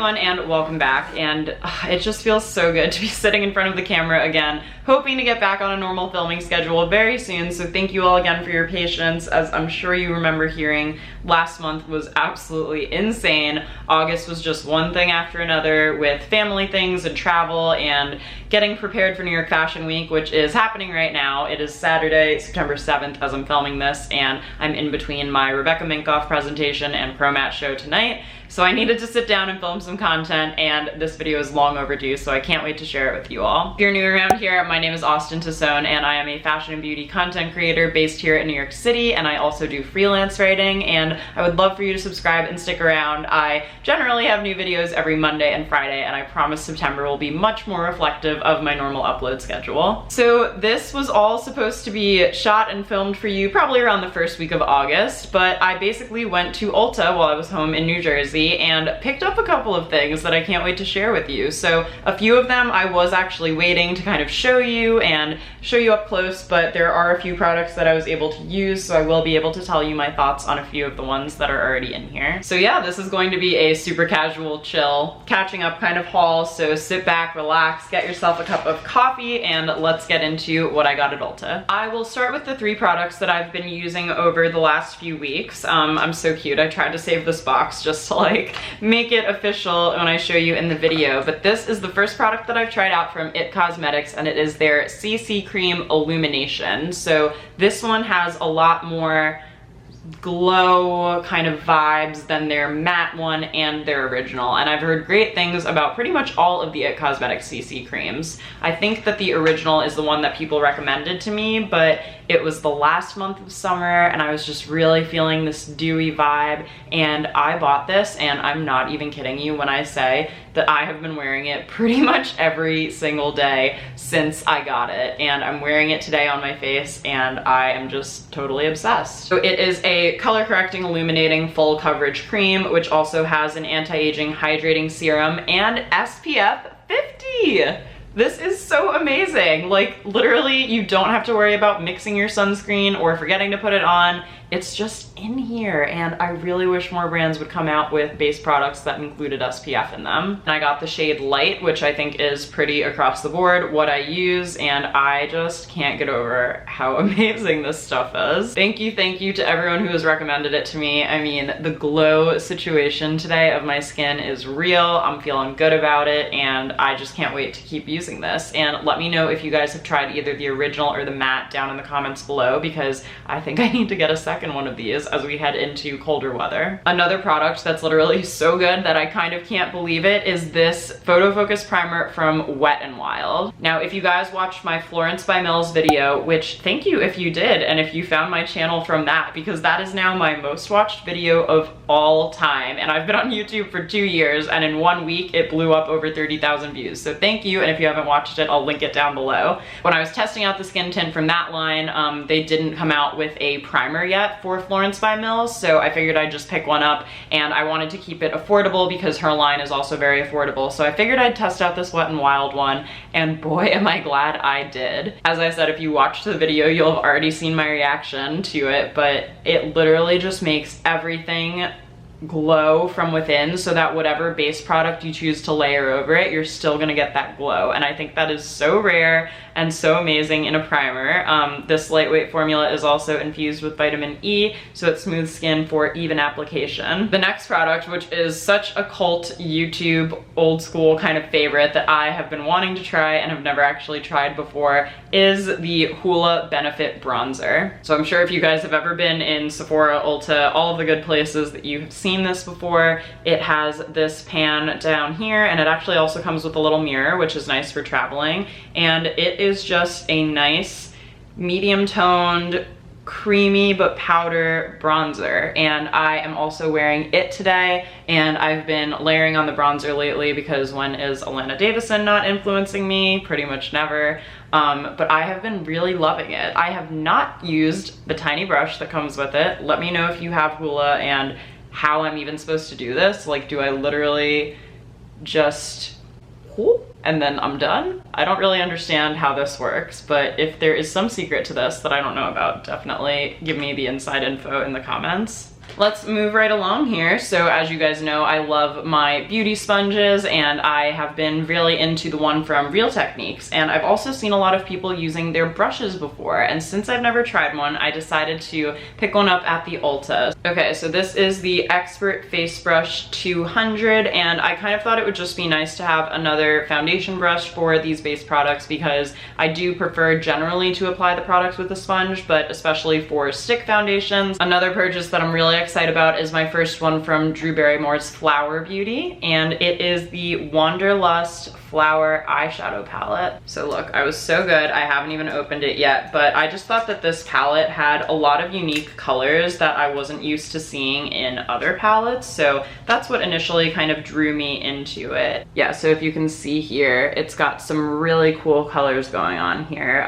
everyone and welcome back, and it just feels so good to be sitting in front of the camera again, hoping to get back on a normal filming schedule very soon. So thank you all again for your patience. As I'm sure you remember hearing, last month was absolutely insane. August was just one thing after another with family things and travel and getting prepared for New York Fashion Week, which is happening right now. It is Saturday, September 7th as I'm filming this, and I'm in between my Rebecca Minkoff presentation and ProMat show tonight. So I needed to sit down and film some content, and this video is long overdue, so I can't wait to share it with you all. If you're new around here, my name is Austin Tassone, and I am a fashion and beauty content creator based here in New York City, and I also do freelance writing, and I would love for you to subscribe and stick around. I generally have new videos every Monday and Friday, and I promise September will be much more reflective of my normal upload schedule. So this was all supposed to be shot and filmed for you probably around the first week of August, but I basically went to Ulta while I was home in New Jersey and picked up a couple of things that I can't wait to share with you. So a few of them I was actually waiting to kind of show you up close, but there are a few products that I was able to use, so I will be able to tell you my thoughts on a few of the ones that are already in here. So yeah, this is going to be a super casual, chill, catching up kind of haul, so sit back, relax, get yourself a cup of coffee, and let's get into what I got at Ulta. I will start with the 3 products that I've been using over the last few weeks. I'm so cute. I tried to save this box just to like make it official when I show you in the video, but this is the first product that I've tried out from IT Cosmetics, and it is their CC Cream Illumination. So this one has a lot more glow kind of vibes than their matte one and their original, and I've heard great things about pretty much all of the IT Cosmetics CC creams. I think that the original is the one that people recommended to me, but it was the last month of summer and I was just really feeling this dewy vibe, and I bought this, and I'm not even kidding you when I say that I have been wearing it pretty much every single day since I got it, and I'm wearing it today on my face and I am just totally obsessed. So it is a color correcting illuminating full coverage cream, which also has an anti-aging hydrating serum and SPF 50. This is so amazing. Like literally you don't have to worry about mixing your sunscreen or forgetting to put it on. It's just in here, and I really wish more brands would come out with base products that included SPF in them. And I got the shade Light, which I think is pretty across the board what I use, and I just can't get over how amazing this stuff is. Thank you to everyone who has recommended it to me. I mean, the glow situation today of my skin is real. I'm feeling good about it, and I just can't wait to keep using this. And let me know if you guys have tried either the original or the matte down in the comments below, because I think I need to get a second one of these as we head into colder weather. Another product that's literally so good that I kind of can't believe it is this Photo Focus Primer from Wet n Wild. Now, if you guys watched my Florence by Mills video, which thank you if you did, and if you found my channel from that, because that is now my most watched video of all time, and I've been on YouTube for 2 years, and in 1 week it blew up over 30,000 views. So thank you, and if you haven't watched it, I'll link it down below. When I was testing out the skin tint from that line, they didn't come out with a primer yet for Florence by Mills, so I figured I'd just pick one up, and I wanted to keep it affordable because her line is also very affordable, so I figured I'd test out this Wet n Wild one, and boy am I glad I did. As I said, if you watched the video, you'll have already seen my reaction to it, but it literally just makes everything glow from within, so that whatever base product you choose to layer over it, you're still gonna get that glow, and I think that is so rare and so amazing in a primer. This lightweight formula is also infused with vitamin E, so it smooths skin for even application. The next product, which is such a cult YouTube old school kind of favorite that I have been wanting to try and have never actually tried before, is the Hoola Benefit Bronzer. So I'm sure if you guys have ever been in Sephora, Ulta, all of the good places, that you've seen this before. It has this pan down here, and it actually also comes with a little mirror, which is nice for traveling, and it is just a nice medium toned creamy but powder bronzer, and I am also wearing it today, and I've been layering on the bronzer lately because when is Alana Davison not influencing me? Pretty much never. But I have been really loving it. I have not used the tiny brush that comes with it. Let me know if you have Hoola and how I'm even supposed to do this. Like, do I literally just whoop and then I'm done? I don't really understand how this works, but if there is some secret to this that I don't know about, definitely give me the inside info in the comments. Let's move right along here. So as you guys know, I love my beauty sponges, and I have been really into the one from Real Techniques. And I've also seen a lot of people using their brushes before. And since I've never tried one, I decided to pick one up at the Ulta. Okay, so this is the Expert Face Brush 200. And I kind of thought it would just be nice to have another foundation brush for these base products, because I do prefer generally to apply the product with a sponge, but especially for stick foundations. Another purchase that I'm really excited about is my first one from Drew Barrymore's Flower Beauty, and it is the Wanderlust Flower eyeshadow palette. So look, I was so good. I haven't even opened it yet, but I just thought that this palette had a lot of unique colors that I wasn't used to seeing in other palettes, so that's what initially kind of drew me into it. Yeah, so if you can see here, it's got some really cool colors going on here.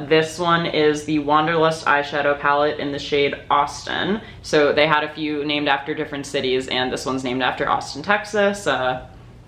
This one is the Wanderlust eyeshadow palette in the shade Austin. So they had a few named after different cities, and this one's named after Austin, Texas.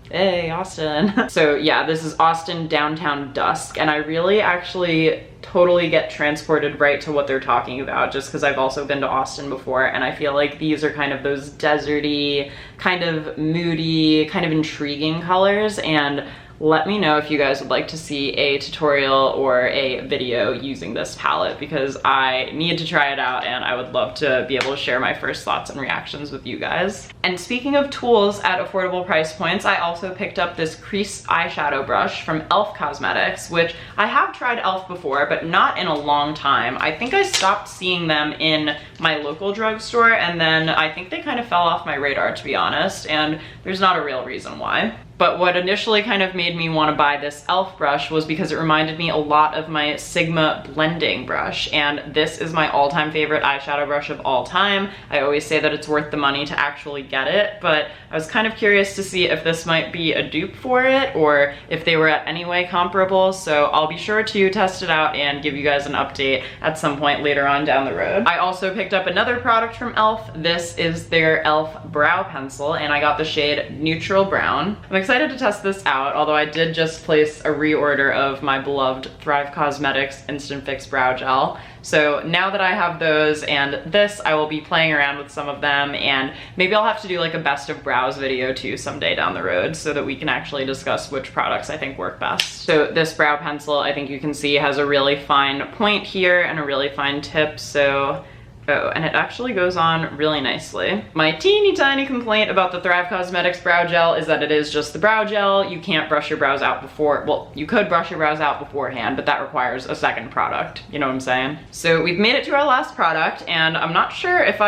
Hey, Austin. So yeah, this is Austin Downtown Dusk, and I really actually totally get transported right to what they're talking about, just because I've also been to Austin before, and I feel like these are kind of those deserty, kind of moody, kind of intriguing colors. And let me know if you guys would like to see a tutorial or a video using this palette, because I need to try it out and I would love to be able to share my first thoughts and reactions with you guys. And speaking of tools at affordable price points, I also picked up this crease eyeshadow brush from e.l.f. Cosmetics, which I have tried e.l.f. before, but not in a long time. I think I stopped seeing them in my local drugstore, and then I think they kind of fell off my radar, to be honest, and there's not a real reason why. But what initially kind of made me want to buy this e.l.f. brush was because it reminded me a lot of my Sigma blending brush, and this is my all-time favorite eyeshadow brush of all time. I always say that it's worth the money to actually get it, but I was kind of curious to see if this might be a dupe for it or if they were at any way comparable, so I'll be sure to test it out and give you guys an update at some point later on down the road. I also picked up another product from e.l.f. This is their e.l.f. brow pencil, and I got the shade Neutral Brown. I'm excited to test this out, although I did just place a reorder of my beloved Thrive Cosmetics Instant Fix Brow Gel. So now that I have those and this, I will be playing around with some of them, and maybe I'll have to do like a best of brows video too someday down the road, so that we can actually discuss which products I think work best. So this brow pencil, I think you can see, has a really fine point here and a really fine tip, so oh, and it actually goes on really nicely. My teeny tiny complaint about the Thrive Cosmetics brow gel is that it is just the brow gel. You can't brush your brows out before, well, you could brush your brows out beforehand, but that requires a second product. You know what I'm saying? So we've made it to our last product, and I'm not sure if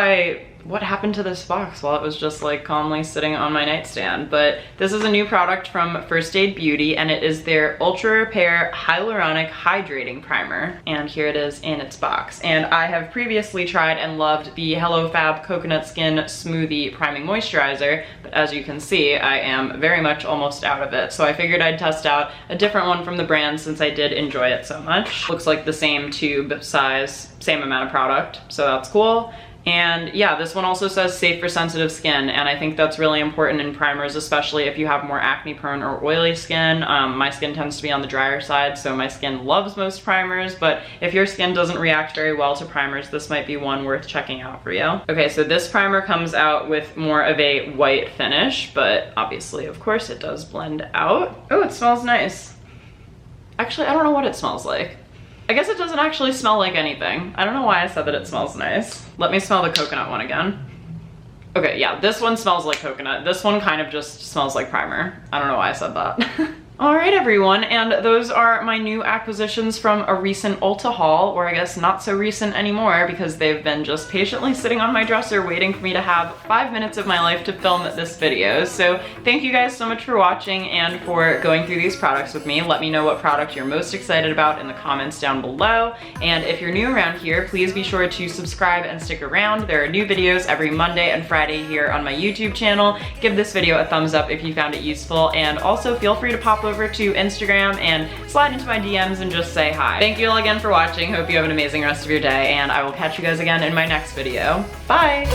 what happened to this box while it was just like calmly sitting on my nightstand, but this is a new product from First Aid Beauty, and it is their Ultra Repair Hyaluronic Hydrating Primer, and here it is in its box. And I have previously tried and loved the HelloFab Coconut Skin Smoothie Priming Moisturizer, but as you can see, I am very much almost out of it, so I figured I'd test out a different one from the brand since I did enjoy it so much. Looks like the same tube size, same amount of product, so that's cool. And yeah, this one also says safe for sensitive skin, and I think that's really important in primers, especially if you have more acne prone or oily skin. My skin tends to be on the drier side, so my skin loves most primers, but if your skin doesn't react very well to primers, this might be one worth checking out for you. Okay, so this primer comes out with more of a white finish, but obviously, of course, it does blend out. Oh, it smells nice. Actually, I don't know what it smells like. I guess it doesn't actually smell like anything. I don't know why I said that it smells nice. Let me smell the coconut one again. Okay, yeah, this one smells like coconut. This one kind of just smells like primer. I don't know why I said that. All right, everyone, and those are my new acquisitions from a recent Ulta haul, or I guess not so recent anymore because they've been just patiently sitting on my dresser waiting for me to have 5 minutes of my life to film this video. So thank you guys so much for watching and for going through these products with me. Let me know what product you're most excited about in the comments down below. And if you're new around here, please be sure to subscribe and stick around. There are new videos every Monday and Friday here on my YouTube channel. Give this video a thumbs up if you found it useful, and also feel free to pop over to Instagram and slide into my DMs and just say hi. Thank you all again for watching. Hope you have an amazing rest of your day, and I will catch you guys again in my next video. Bye!